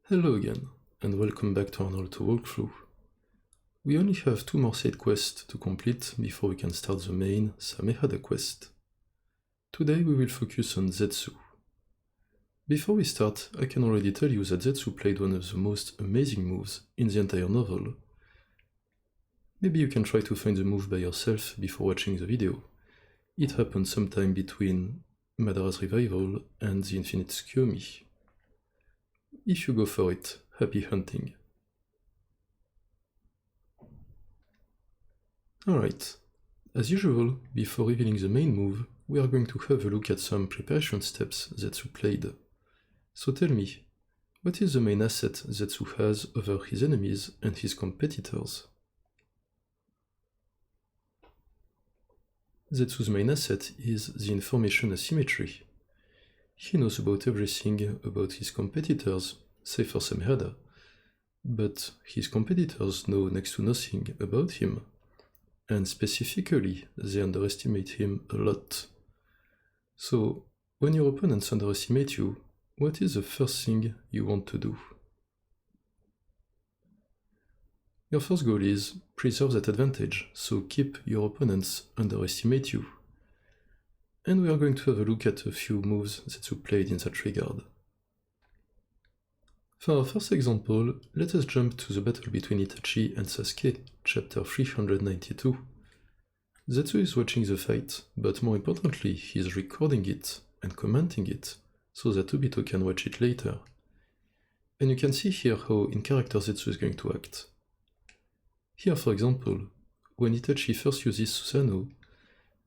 Hello again, and welcome back to our Naruto walkthrough. We only have 2 more side quests to complete before we can start the main Samehada quest. Today we will focus on Zetsu. Before we start, I can already tell you that Zetsu played one of the most amazing moves in the entire novel. Maybe you can try to find the move by yourself before watching the video. It happened sometime between Madara's revival and the Infinite Tsukuyomi. If you go for it, happy hunting. Alright, as usual, before revealing the main move, we are going to have a look at some preparation steps Zetsu played. So tell me, what is the main asset Zetsu has over his enemies and his competitors? Zetsu's main asset is the information asymmetry. He knows about everything about his competitors, save for Samehada, but his competitors know next to nothing about him, and specifically, they underestimate him a lot. So, when your opponents underestimate you, what is the first thing you want to do? Your first goal is preserve that advantage, so keep your opponents underestimate you. And we are going to have a look at a few moves Zetsu played in that regard. For our first example, let us jump to the battle between Itachi and Sasuke, chapter 392. Zetsu is watching the fight, but more importantly, he is recording it and commenting it, so that Obito can watch it later. And you can see here how in character Zetsu is going to act. Here, for example, when Itachi first uses Susanoo,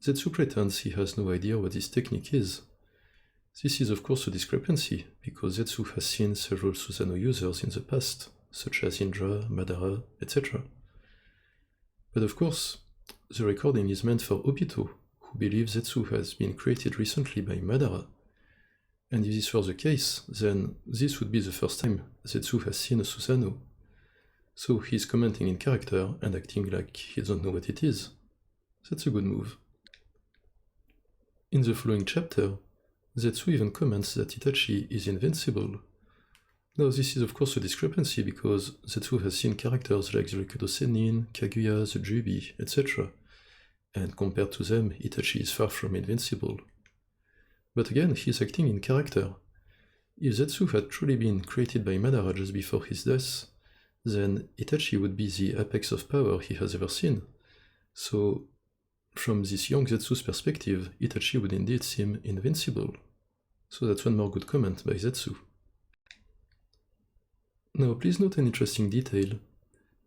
Zetsu pretends he has no idea what this technique is. This is of course a discrepancy, because Zetsu has seen several Susanoo users in the past, such as Indra, Madara, etc. But of course, the recording is meant for Obito, who believes Zetsu has been created recently by Madara. And if this were the case, then this would be the first time Zetsu has seen a Susanoo. So he is commenting in character and acting like he doesn't know what it is. That's a good move. In the following chapter, Zetsu even comments that Itachi is invincible. Now this is of course a discrepancy because Zetsu has seen characters like the Rikudo Sennin, Kaguya, the Jubi, etc. And compared to them, Itachi is far from invincible. But again, he is acting in character. If Zetsu had truly been created by Madara just before his death, then Itachi would be the apex of power he has ever seen. So, from this young Zetsu's perspective, Itachi would indeed seem invincible. So that's one more good comment by Zetsu. Now please note an interesting detail.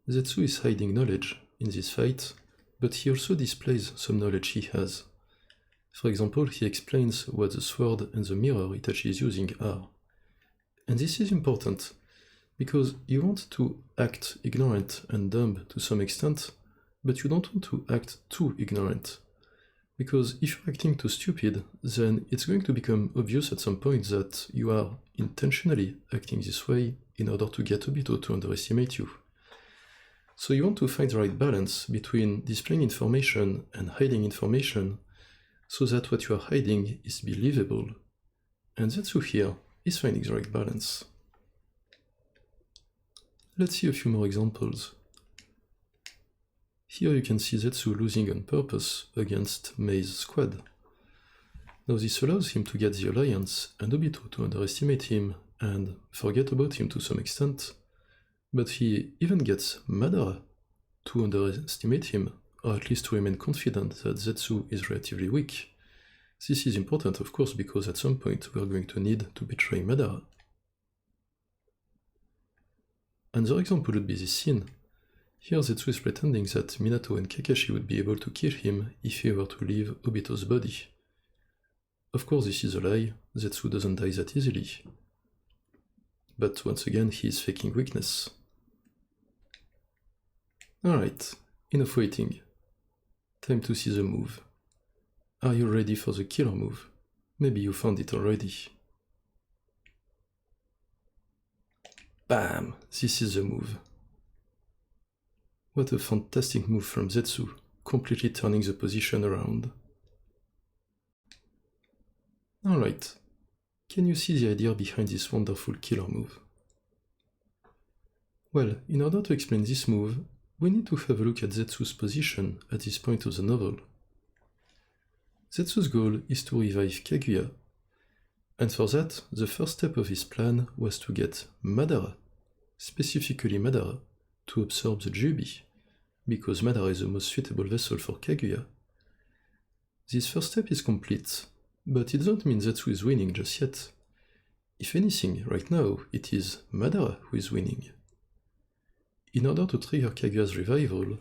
Zetsu is hiding knowledge in this fight, but he also displays some knowledge he has. For example, he explains what the sword and the mirror Itachi is using are. And this is important, because you want to act ignorant and dumb to some extent, but you don't want to act too ignorant. Because if you're acting too stupid, then it's going to become obvious at some point that you are intentionally acting this way in order to get Obito to underestimate you. So you want to find the right balance between displaying information and hiding information, so that what you are hiding is believable. And Zetsu here is finding the right balance. Let's see a few more examples. Here you can see Zetsu losing on purpose against Mei's squad. Now this allows him to get the alliance and Obito to underestimate him and forget about him to some extent, but he even gets Madara to underestimate him, or at least to remain confident that Zetsu is relatively weak. This is important of course because at some point we are going to need to betray Madara. Another example would be this scene. Here Zetsu is pretending that Minato and Kakashi would be able to kill him if he were to leave Obito's body. Of course this is a lie, Zetsu doesn't die that easily. But once again he is faking weakness. Alright, enough waiting. Time to see the move. Are you ready for the killer move? Maybe you found it already. Bam! This is the move. What a fantastic move from Zetsu, completely turning the position around. Alright, can you see the idea behind this wonderful killer move? Well, in order to explain this move, we need to have a look at Zetsu's position at this point of the novel. Zetsu's goal is to revive Kaguya, and for that, the first step of his plan was to get Madara, specifically Madara, to absorb the Jubi, because Madara is the most suitable vessel for Kaguya. This first step is complete, but it doesn't mean Zetsu is winning just yet. If anything, right now, it is Madara who is winning. In order to trigger Kaguya's revival,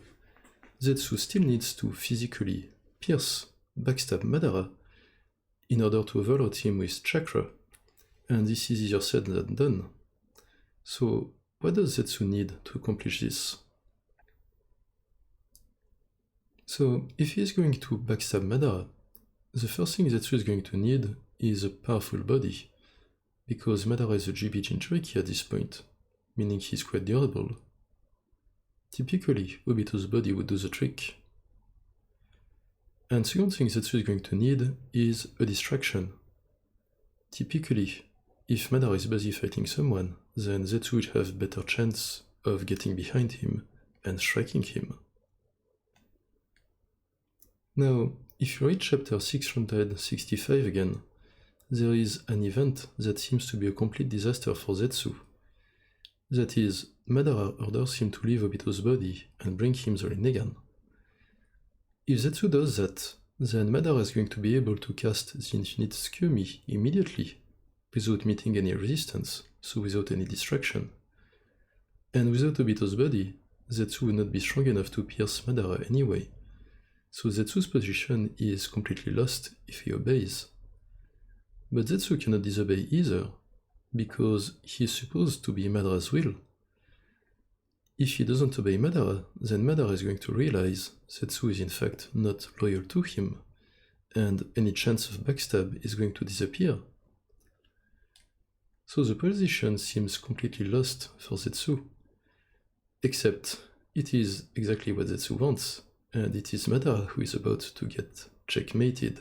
Zetsu still needs to physically pierce, backstab Madara in order to overload him with chakra, and this is easier said than done. So, what does Zetsu need to accomplish this? So, if he is going to backstab Madara, the first thing Zetsu is going to need is a powerful body, because Madara is a GB Jinchuriki at this point, meaning he's quite durable. Typically, Obito's body would do the trick. And second thing Zetsu is going to need is a distraction. Typically, if Madara is busy fighting someone, then Zetsu will have better chance of getting behind him and striking him. Now, if you read chapter 665 again, there is an event that seems to be a complete disaster for Zetsu. That is, Madara orders him to leave Obito's body and bring him the Rinnegan. If Zetsu does that, then Madara is going to be able to cast the Infinite Tsukumi immediately, without meeting any resistance, so without any distraction. And without Obito's body, Zetsu will not be strong enough to pierce Madara anyway, so Zetsu's position is completely lost if he obeys. But Zetsu cannot disobey either, because he is supposed to be Madara's will. If he doesn't obey Madara, then Madara is going to realize Zetsu is in fact not loyal to him, and any chance of backstab is going to disappear. So the position seems completely lost for Zetsu. Except, it is exactly what Zetsu wants, and it is Madara who is about to get checkmated.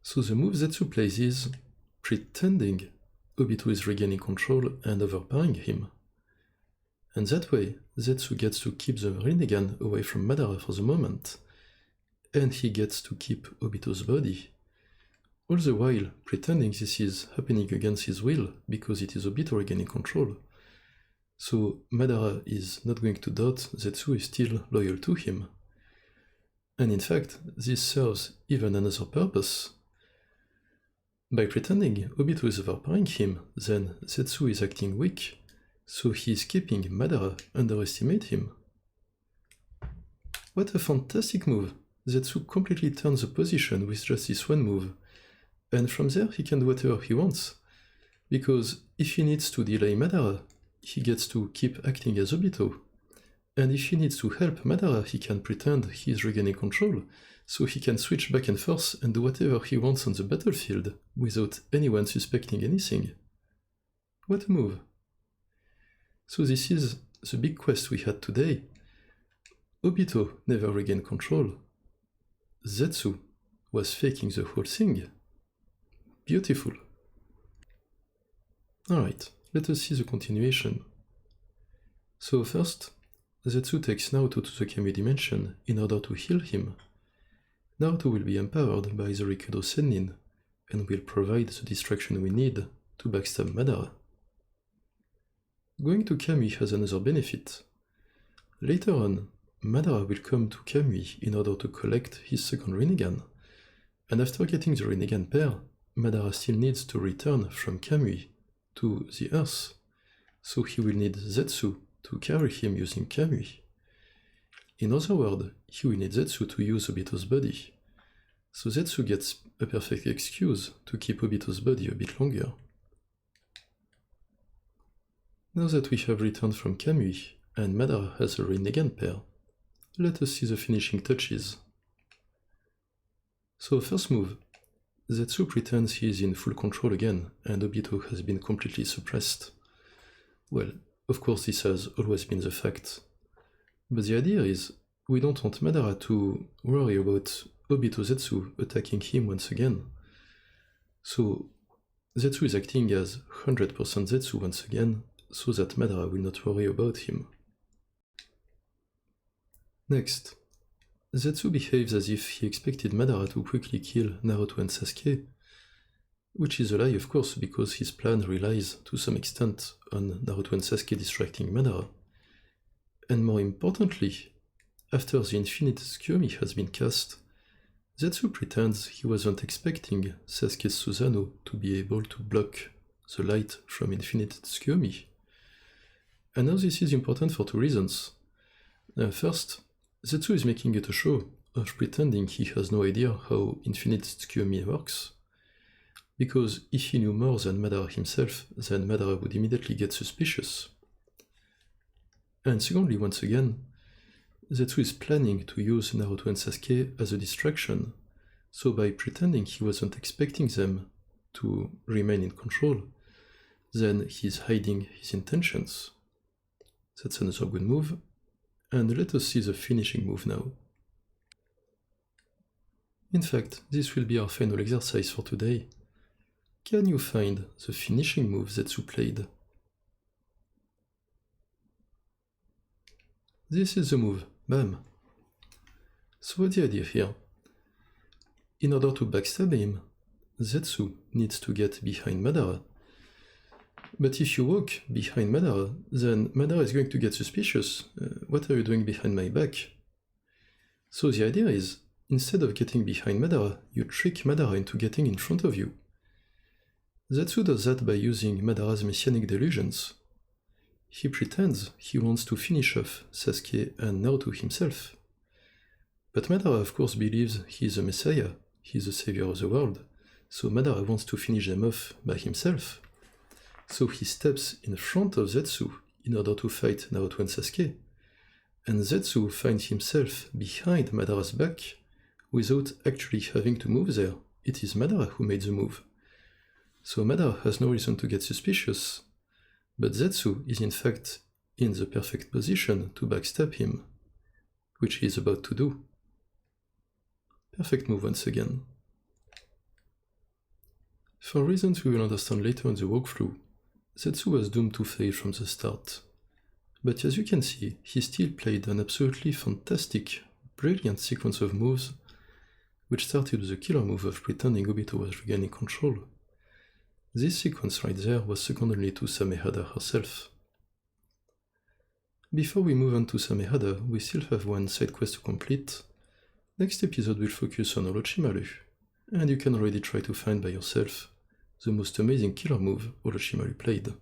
So the move Zetsu plays is pretending Obito is regaining control and overpowering him. And that way, Zetsu gets to keep the Rinnegan away from Madara for the moment, and he gets to keep Obito's body. All the while pretending this is happening against his will because it is Obito regaining control. So Madara is not going to doubt Zetsu is still loyal to him. And in fact, this serves even another purpose. By pretending Obito is overpowering him, then Zetsu is acting weak, so he is keeping Madara underestimate him. What a fantastic move! Zetsu completely turns the position with just this one move, and from there he can do whatever he wants, because if he needs to delay Madara, he gets to keep acting as Obito, and if he needs to help Madara, he can pretend he is regaining control, so he can switch back and forth and do whatever he wants on the battlefield, without anyone suspecting anything. What a move! So this is the big quest we had today. Obito never regained control. Zetsu was faking the whole thing. Beautiful. Alright, let us see the continuation. So first, Zetsu takes Naruto to the Kami dimension in order to heal him. Naruto will be empowered by the Rikudo Sennin, and will provide the distraction we need to backstab Madara. Going to Kami has another benefit. Later on, Madara will come to Kami in order to collect his second Rinnegan, and after getting the Rinnegan pair, Madara still needs to return from Kami to the Earth, so he will need Zetsu to carry him using Kami. In other words, he will need Zetsu to use Obito's body, so Zetsu gets a perfect excuse to keep Obito's body a bit longer. Now that we have returned from Kami, and Madara has a Rinnegan pair, let us see the finishing touches. So first move, Zetsu pretends he is in full control again, and Obito has been completely suppressed. Well, of course this has always been the fact. But the idea is, we don't want Madara to worry about Obito Zetsu attacking him once again. So Zetsu is acting as 100% Zetsu once again, so that Madara will not worry about him. Next, Zetsu behaves as if he expected Madara to quickly kill Naruto and Sasuke, which is a lie of course because his plan relies to some extent on Naruto and Sasuke distracting Madara. And more importantly, after the Infinite Tsukuyomi has been cast, Zetsu pretends he wasn't expecting Sasuke's Susanoo to be able to block the light from Infinite Tsukuyomi. And now this is important for two reasons. First, Zetsu is making it a show of pretending he has no idea how Infinite Tsukuyomi works, because if he knew more than Madara himself, then Madara would immediately get suspicious. And secondly, once again, Zetsu is planning to use Naruto and Sasuke as a distraction, so by pretending he wasn't expecting them to remain in control, then he's hiding his intentions. That's another good move, and let us see the finishing move now. In fact, this will be our final exercise for today. Can you find the finishing move Zetsu played? This is the move, bam! So what's the idea here? In order to backstab him, Zetsu needs to get behind Madara. But if you walk behind Madara, then Madara is going to get suspicious. What are you doing behind my back? So the idea is, instead of getting behind Madara, you trick Madara into getting in front of you. Zetsu does that by using Madara's messianic delusions. He pretends he wants to finish off Sasuke and Naruto himself. But Madara of course believes he is a messiah, he is the savior of the world, so Madara wants to finish them off by himself. So he steps in front of Zetsu in order to fight Naruto and Sasuke, and Zetsu finds himself behind Madara's back without actually having to move there. It is Madara who made the move. So Madara has no reason to get suspicious, but Zetsu is in fact in the perfect position to backstab him, which he is about to do. Perfect move once again. For reasons we will understand later in the walkthrough, Zetsu was doomed to fail from the start. But as you can see, he still played an absolutely fantastic, brilliant sequence of moves, which started with the killer move of pretending Obito was regaining control. This sequence right there was second only to Samehada herself. Before we move on to Samehada, we still have one side quest to complete. Next episode will focus on Orochimaru, and you can already try to find by yourself the most amazing killer move Orochimaru played.